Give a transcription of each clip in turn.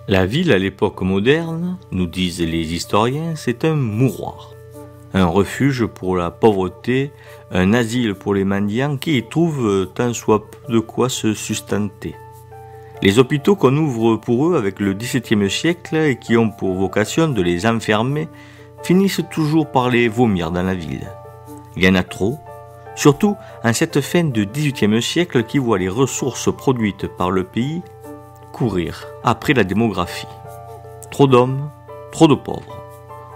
La ville à l'époque moderne, nous disent les historiens, c'est un mouroir, un refuge pour la pauvreté, un asile pour les mendiants qui y trouvent tant soit peu de quoi se sustenter. Les hôpitaux qu'on ouvre pour eux avec le XVIIe siècle et qui ont pour vocation de les enfermer finissent toujours par les vomir dans la ville. Il y en a trop, surtout en cette fin de XVIIIe siècle qui voit les ressources produites par le pays courir après la démographie. Trop d'hommes, trop de pauvres.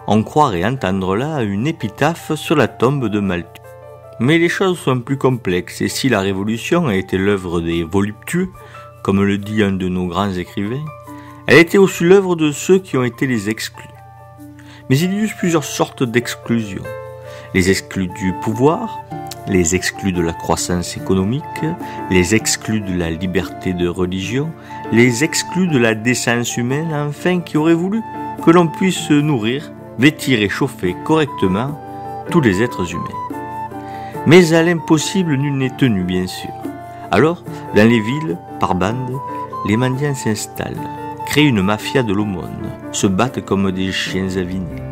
On croirait entendre là une épitaphe sur la tombe de Malthus. Mais les choses sont plus complexes et si la Révolution a été l'œuvre des voluptueux, comme le dit un de nos grands écrivains, elle était aussi l'œuvre de ceux qui ont été les exclus. Mais il y eut plusieurs sortes d'exclusions. Les exclus du pouvoir, les exclus de la croissance économique, les exclus de la liberté de religion, les exclus de la décence humaine, enfin qui auraient voulu que l'on puisse nourrir, vêtir et chauffer correctement tous les êtres humains. Mais à l'impossible nul n'est tenu, bien sûr. Alors, dans les villes, par bandes, les mendiants s'installent, créent une mafia de l'aumône, se battent comme des chiens avinés.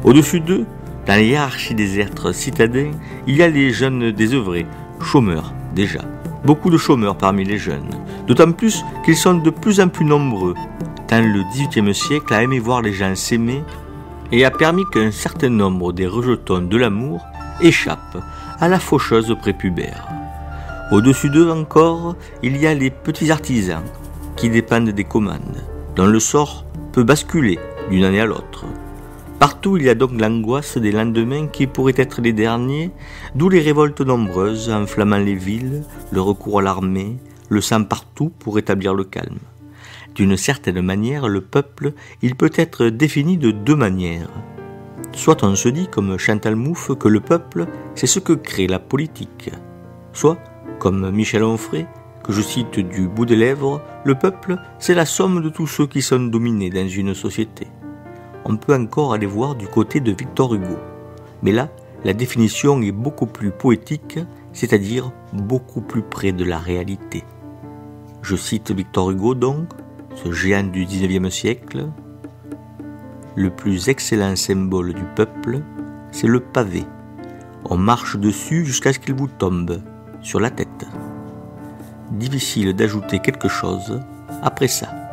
Au-dessus d'eux, dans la hiérarchie des êtres citadins, il y a les jeunes désœuvrés, chômeurs déjà. Beaucoup de chômeurs parmi les jeunes, d'autant plus qu'ils sont de plus en plus nombreux, tant le XVIIIe siècle a aimé voir les gens s'aimer et a permis qu'un certain nombre des rejetons de l'amour échappent à la faucheuse prépubère. Au-dessus d'eux encore, il y a les petits artisans qui dépendent des commandes, dont le sort peut basculer d'une année à l'autre. Partout, il y a donc l'angoisse des lendemains qui pourraient être les derniers, d'où les révoltes nombreuses enflammant les villes, le recours à l'armée, le sang partout pour rétablir le calme. D'une certaine manière, le peuple, il peut être défini de deux manières. Soit on se dit, comme Chantal Mouffe, que le peuple, c'est ce que crée la politique. Soit, comme Michel Onfray, que je cite du bout des lèvres, le peuple, c'est la somme de tous ceux qui sont dominés dans une société. On peut encore aller voir du côté de Victor Hugo. Mais là, la définition est beaucoup plus poétique, c'est-à-dire beaucoup plus près de la réalité. Je cite Victor Hugo donc, ce géant du XIXe siècle. Le plus excellent symbole du peuple, c'est le pavé. On marche dessus jusqu'à ce qu'il vous tombe sur la tête. Difficile d'ajouter quelque chose après ça.